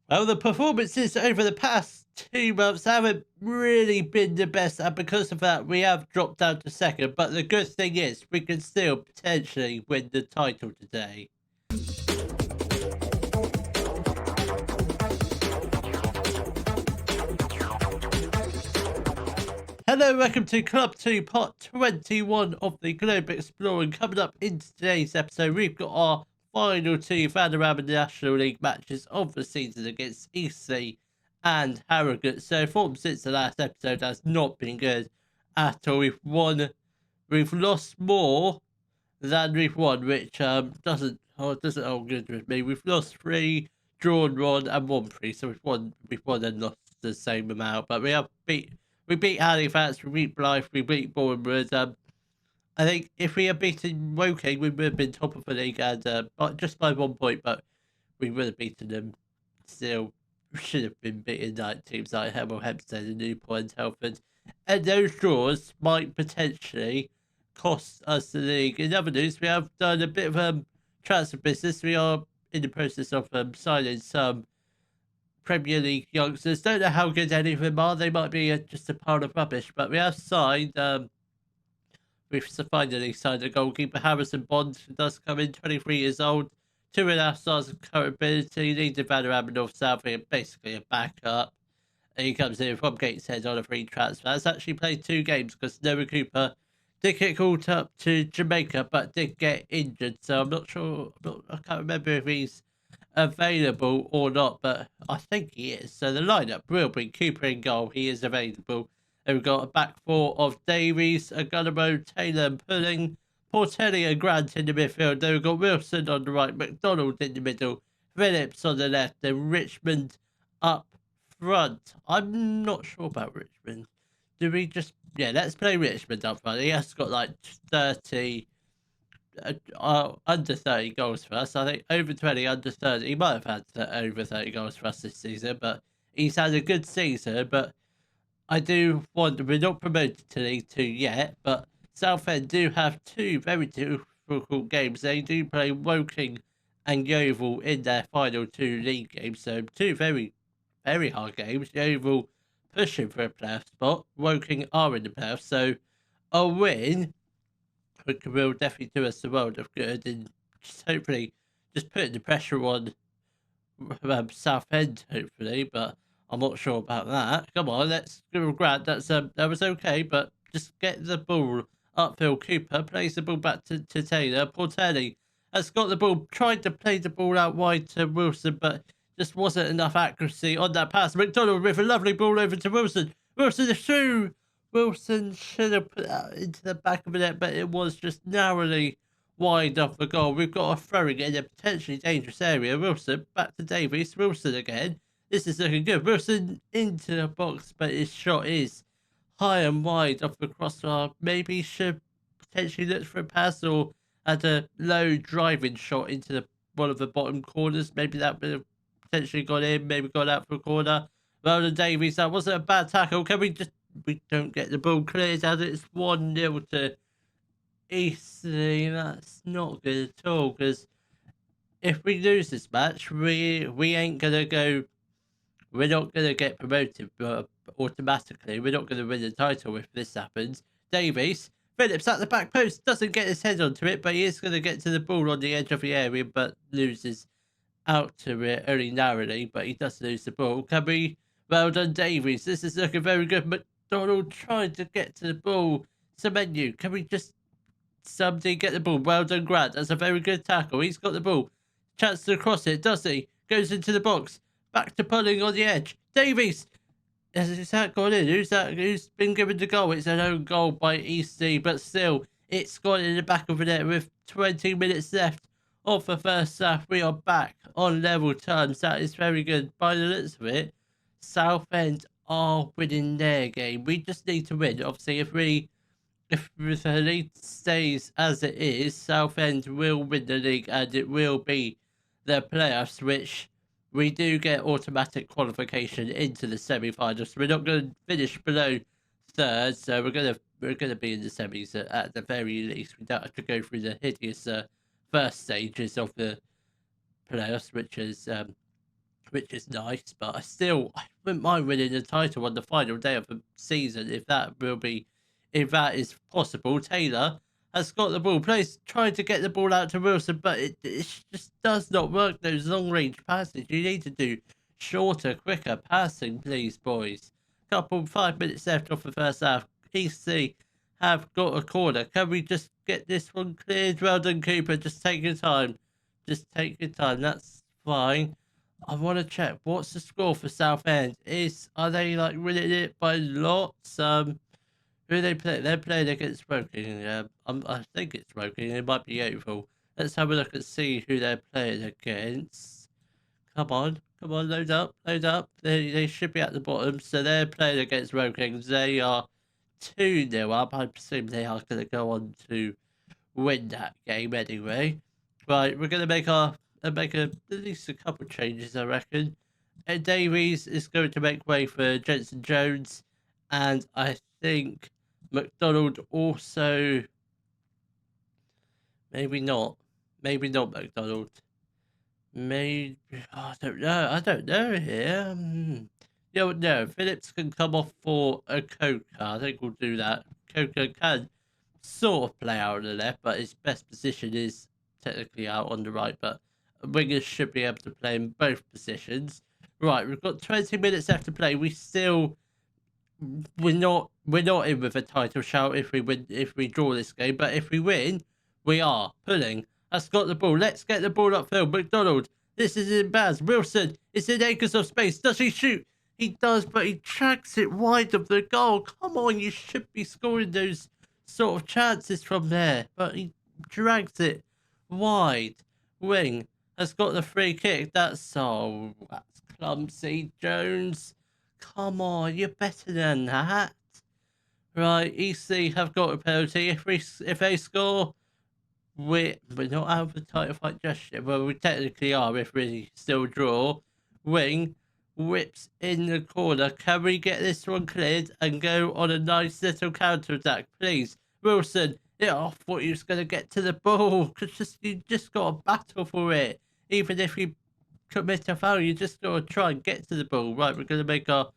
Well, the performances over the past 2 months haven't really been the best, and because of that, we have dropped down to second. But the good thing is, we can still potentially win the title today. Hello, welcome to Club 2, part 21 of the Globe Exploring. Coming up in today's episode, we've got our final two Vanarama National League matches of the season against Eastleigh and Harrogate. So, form since the last episode has not been good at all. We've lost more than we've won, which doesn't hold good with me. We've lost 3, drawn 1, and won 3. So we've won and lost the same amount, but we beat Halifax, we beat Blythe, we beat Bournemouth. I think if we had beaten Woking, we would have been top of the league, and just by 1 point, but we would have beaten them. Still, we should have been beating like teams like Hemel Hempstead and Newport and Telford, and those draws might potentially cost us the league. In other news, we have done a bit of transfer business. We are in the process of signing some Premier League youngsters. Don't know how good any of them are. They might be just a pile of rubbish, but we have signed. We've finally signed a goalkeeper. Harrison Bond does come in, 23 years old, 2.5 stars of current ability, leads the Vanarama North South, basically a backup. And he comes in from Gateshead on a free transfer. Has actually played 2 games because Noah Cooper did get called up to Jamaica, but did get injured. So I'm not sure. I can't remember if he's available or not, but I think he is. So the lineup will be Cooper in goal. He is available. And we've got a back 4 of Davies, Agunnamo, Taylor, and Pudding, Portelli and Grant in the midfield. Then we've got Wilson on the right, McDonald in the middle, Phillips on the left, and Richmond up front. I'm not sure about Richmond. Do we just... Yeah, let's play Richmond up front. He has got like 30... under 30 goals for us. I think over 20, under 30. He might have had over 30 goals for us this season, but he's had a good season. But I do wonder, we're not promoted to League 2 yet, but Southend do have 2 very difficult games. They do play Woking and Yeovil in their final 2 league games, so 2 very, very hard games. Yeovil pushing for a playoff spot. Woking are in the playoffs, so a win will definitely do us a world of good, and just hopefully just putting the pressure on Southend, hopefully, but I'm not sure about that. Come on, let's give him a grant. That was okay, but just get the ball upfield. Cooper plays the ball back to Taylor. Portelli has got the ball, tried to play the ball out wide to Wilson, but just wasn't enough accuracy on that pass. McDonald with a lovely ball over to Wilson. Wilson is through. Wilson should have put that into the back of the net, but it was just narrowly wide off the goal. We've got a throwing in a potentially dangerous area. Wilson back to Davies. Wilson again. This is looking good. Wilson into the box, but his shot is high and wide off the crossbar. Maybe should potentially look for a pass or had a low driving shot into one of the bottom corners. Maybe that would have potentially gone in, maybe gone out for a corner. Well done, Davies. That wasn't a bad tackle. We don't get the ball cleared as it's 1-0 to Eastleigh. That's not good at all, because if we lose this match, we ain't gonna go. We're not gonna get promoted automatically. We're not gonna win the title if this happens. Davies, Phillips at the back post, doesn't get his head onto it, but he is gonna get to the ball on the edge of the area, but loses out to it only narrowly. But he does lose the ball. Can we? Well done, Davies. This is looking very good. Donald trying to get to the ball. Semenyu, can we just somebody get the ball? Well done, Grant. That's a very good tackle. He's got the ball. Chance to cross it, does he? Goes into the box. Back to pulling on the edge. Davies. Has that gone in? Who's that? Who's been given the goal? It's an own goal by EC, but still, it's gone in the back of the net with 20 minutes left of the first half. We are back on level terms. That is very good. By the looks of it, Southend are winning their game. We just need to win. Obviously, if the league stays as it is, Southend will win the league and it will be the playoffs, which we do get automatic qualification into the semi-finals. So we're not going to finish below third, so we're gonna be in the semis at the very least. We don't have to go through the hideous first stages of the playoffs, which is which is nice. But I wouldn't mind winning the title on the final day of the season if that is possible. Taylor has got the ball, plays trying to get the ball out to Wilson, but it just does not work. Those long range passes, you need to do shorter, quicker passing, please, boys. 5 minutes left off the first half. EC have got a corner. Can we just get this one cleared? Well done, Cooper. Just take your time. Just take your time. That's fine. I want to check what's the score for Southend. Are they like winning it by lots? Who they play? They're playing against Woking. I think it's Woking. It might be April. Let's have a look and see who they're playing against. Come on, load up, load up. They should be at the bottom. So they're playing against Woking. They are 2-0 up. I presume they are going to go on to win that game anyway. Right, we're going to make at least a couple changes, I reckon. And Davies is going to make way for Jensen Jones, and I think McDonald also. Maybe not McDonald. Maybe I don't know. Here. No. Phillips can come off for a Coker. I think we'll do that. Coker can sort of play out on the left, but his best position is technically out on the right. But wingers should be able to play in both positions. Right, we've got 20 minutes left to play. We're not in with a title shout if we draw this game, but if we win, we are pulling. That's got the ball. Let's get the ball upfield. McDonald, this is in bounds. Wilson, it's in acres of space. Does he shoot? He does, but he tracks it wide of the goal. Come on, you should be scoring those sort of chances from there, but he drags it wide. Wing has got the free kick. That's clumsy, Jones. Come on, you're better than that. Right, EC have got a penalty. If they score, we're not out of the title fight just yet. Well, we technically are if we still draw. Wing whips in the corner. Can we get this one cleared and go on a nice little counter attack, please? Wilson, I thought he was going to get to the ball because you just got to battle for it. Even if you commit a foul, you just got to try and get to the ball. Right, we're going to make our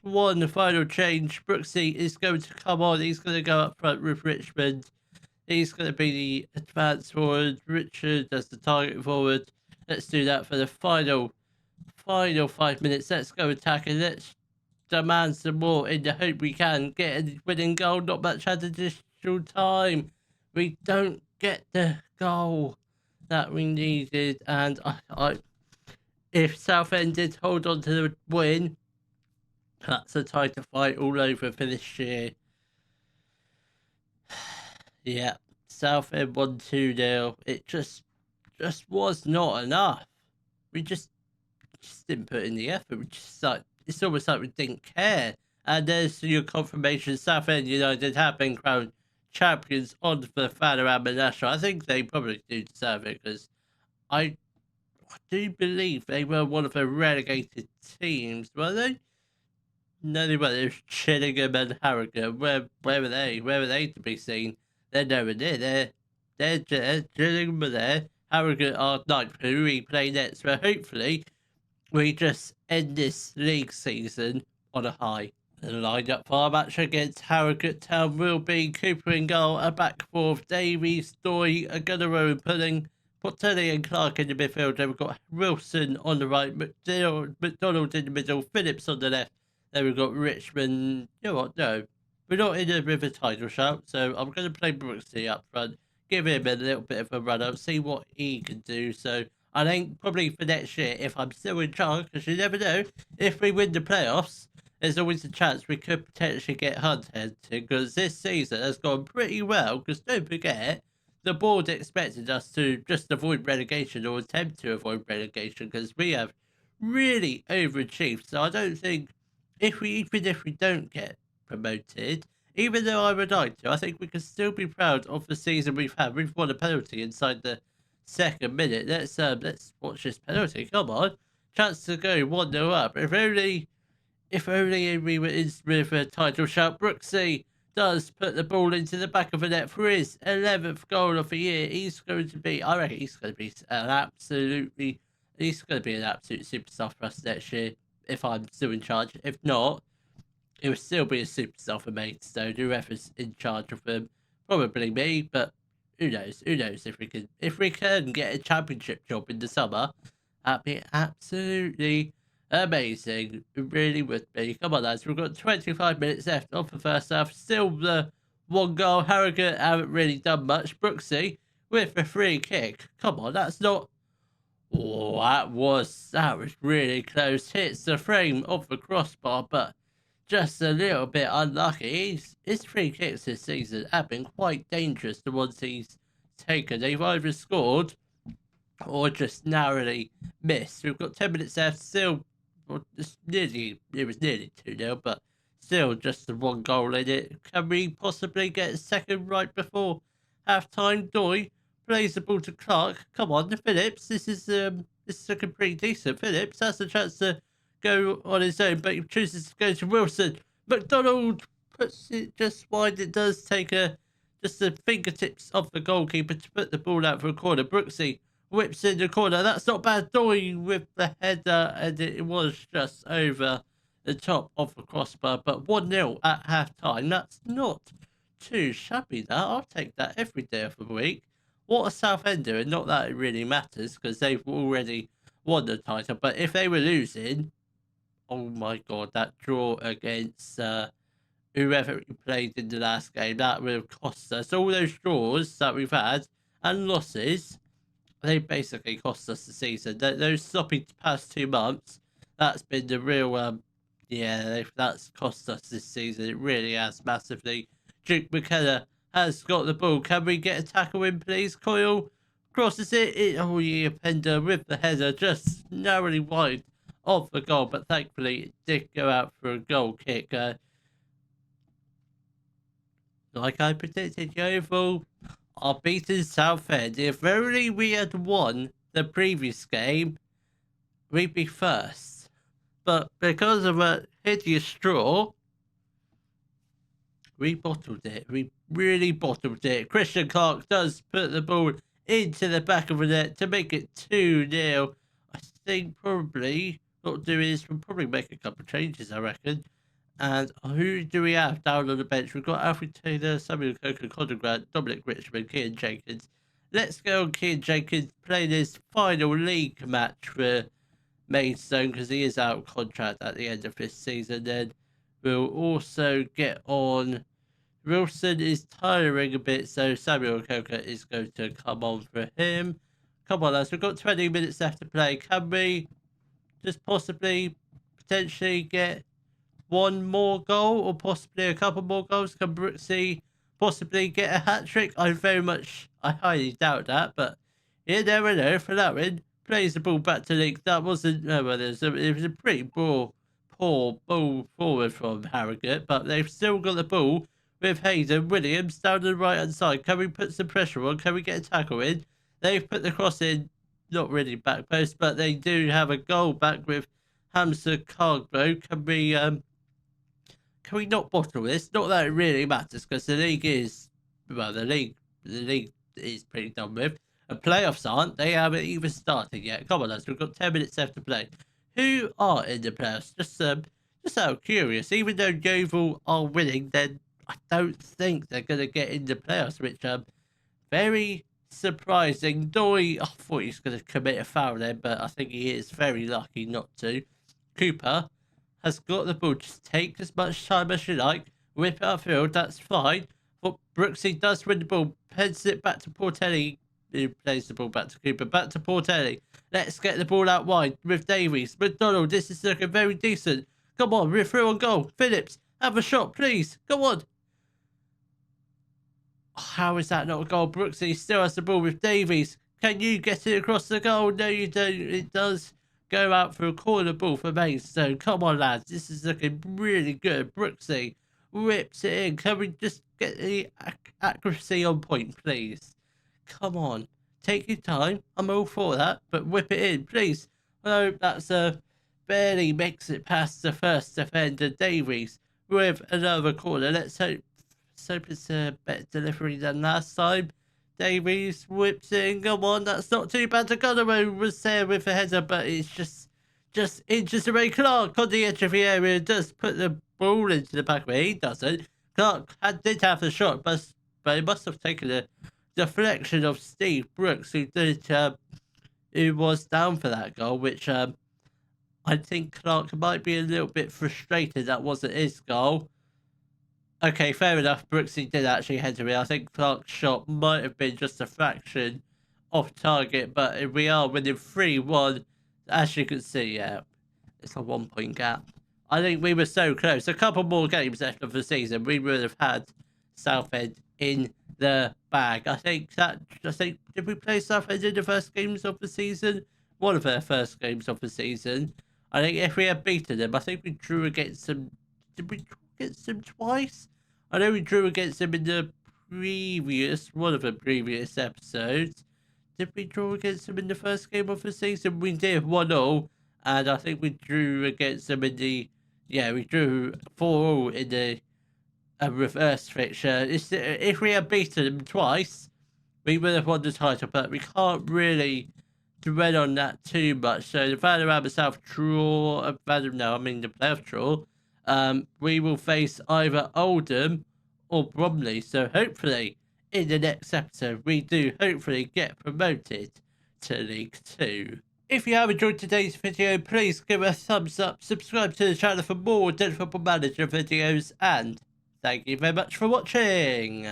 one final change. Brooksy is going to come on. He's going to go up front with Richmond. He's going to be the advance forward. Richard as the target forward. Let's do that for the final 5 minutes. Let's go attacking. Let's demand some more in the hope we can get a winning goal. Not much additional time. We don't get the goal that we needed. And if Southend did hold on to the win, that's a title fight all over for this year. Yeah, Southend won 2-0. It just was not enough. We just didn't put in the effort. It's almost like we didn't care. And there's your confirmation. Southend United have been crowned champions on the Panorama National. I think they probably do deserve it because I do believe they were one of the relegated teams, were they? No, they weren't. It was Chillingham and Harrogate. Where were they? Where were they to be seen? They're nowhere near. They're Chillingham are there. Harrogate are ninth, who we play next. So hopefully we just end this league season on a high. The lineup for our match against Harrogate Town will be Cooper in goal, a back four of Davies, Doy, a Gunnerow and Pudding, Portelli and Clark in the midfield. Then we've got Wilson on the right, McDonald in the middle, Phillips on the left. Then we've got Richmond. You know what? No, we're not in a river title shout, so I'm going to play Brooksy up front, give him a little bit of a run up, see what he can do. So I think probably for next year, if I'm still in charge, because you never know, if we win the playoffs, there's always a chance we could potentially get hunted, because this season has gone pretty well. Because don't forget, the board expected us to just avoid relegation or attempt to avoid relegation, because we have really overachieved. So I don't think even if we don't get promoted, even though I would like to, I think we can still be proud of the season we've had. We've won a penalty inside the second minute. Let's watch this penalty. Come on, chance to go 1-0 up. If only we were in with a title shout. Brooksy does put the ball into the back of the net for his 11th goal of the year. I reckon he's going to be an absolutely He's going to be an absolute superstar for us next year if I'm still in charge. If not, it will still be a superstar for Maidstone. Whoever's in charge of them, probably me. But who knows? Who knows if we can get a championship job in the summer? That'd be absolutely amazing. It really would be. Come on, lads. We've got 25 minutes left of the first half. Still the one goal. Harrogate haven't really done much. Brooksy with a free kick. Come on, that's not. Oh, that was really close. Hits the frame of the crossbar, but just a little bit unlucky. His free kicks this season have been quite dangerous, the ones he's taken. They've either scored or just narrowly missed. We've got 10 minutes left. Still, well, it was nearly 2-0, but still just the one goal in it. Can we possibly get a second right before half time? Doy plays the ball to Clark. Come on, Phillips. This is looking pretty decent. Phillips has a chance to go on his own, but he chooses to go to Wilson. McDonald puts it just wide. It does take just the fingertips of the goalkeeper to put the ball out for a corner. Brooksy whips in the corner. That's not bad. Doy with the header, and it was just over the top of the crossbar. But 1-0 at half time. That's not too shabby. That I'll take that every day of the week. What a Southender, and not that it really matters because they've already won the title. But if they were losing, oh my god, that draw against whoever we played in the last game, that would have cost us. All those draws that we've had and losses, they basically cost us the season. Those sloppy past 2 months, that's been the real, that's cost us this season. It really has massively. Duke McKenna has got the ball. Can we get a tackle in, please? Coyle crosses it. Oh, yeah, Pender with the header, just narrowly wide of the goal, but thankfully it did go out for a goal kick. Like I predicted, Yeovil are beaten Southend. If only we had won the previous game, we'd be first. But because of a hideous draw, we bottled it. We really bottled it. Christian Clark does put the ball into the back of the net to make it 2-0. I think probably what we'll do is we'll probably make a couple of changes, I reckon. And who do we have down on the bench? We've got Alfred Taylor, Samuel Coker, Conor Grant, Dominic Richmond, Kean Jenkins. Let's go on Kean Jenkins playing his final league match for Maidstone because he is out of contract at the end of this season. Then we'll also get on. Wilson is tiring a bit, so Samuel Coker is going to come on for him. Come on, lads. We've got 20 minutes left to play. Can we just possibly, potentially get one more goal or possibly a couple more goals? Can Brooksy possibly get a hat-trick? I highly doubt that, but you never know. For that win, plays the ball back to Link. That wasn't, it was a pretty poor ball forward from Harrogate, but they've still got the ball with Hayden Williams down the right-hand side. Can we put some pressure on? Can we get a tackle in? They've put the cross in, not really back post, but they do have a goal back with Hamza Cargo. Can we not bottle this? Not that it really matters because the league is, well, the league is pretty done with. And playoffs aren't. They haven't even started yet. Come on, lads. We've got 10 minutes left to play. Who are in the playoffs? Just out of curious. Even though Yeovil are winning, then I don't think they're going to get in the playoffs, which very surprising. Doy, I thought he was going to commit a foul then, but I think he is very lucky not to. Cooper has got the ball. Just take as much time as you like. Whip it upfield, that's fine. But Brooksy does win the ball. Heads it back to Portelli. Who plays the ball back to Cooper. Back to Portelli. Let's get the ball out wide with Davies. McDonald, this is looking very decent. Come on, we're through on goal. Phillips, have a shot, please. Come on. How is that not a goal? Brooksy still has the ball with Davies. Can you get it across the goal? No, you don't. It does go out for a corner ball for Maidstone. Come on, lads. This is looking really good. Brooksy whips it in. Can we just get the accuracy on point, please? Come on. Take your time. I'm all for that. But whip it in, please. No, that's barely makes it past the first defender, Davies, with another corner. Let's hope it's a better delivery than last time. Davies whips in. Come on, that's not too bad. Tagono was there with a header, but it's just inches away. Clark on the edge of the area does put the ball into the back of it. He doesn't. Clark did have the shot, but he must have taken a deflection of Steve Brooks, who was down for that goal, which I think Clark might be a little bit frustrated that wasn't his goal. Okay, fair enough. Brooksy did actually header it. I think Clark's shot might have been just a fraction off target, but we are winning 3-1. As you can see, yeah, it's a 1-point gap. I think we were so close. A couple more games left of the season, we would have had Southend in the bag. I think did we play Southend in the first games of the season? One of their first games of the season. I think if we had beaten them, I think we drew against them. Did we draw against them twice? I know we drew against them in the one of the previous episodes. Did we draw against them in the first game of the season? We did 1-0, and I think we drew against them in we drew 4-0 in the reverse fixture. If we had beaten them twice, we would have won the title, but we can't really dwell on that too much. So the Vanderham South draw, the playoff draw, we will face either Oldham or Bromley. So hopefully in the next episode we do hopefully get promoted to League 2. If you have enjoyed today's video, please give a thumbs up, subscribe to the channel for more Dead Football Manager videos, and thank you very much for watching.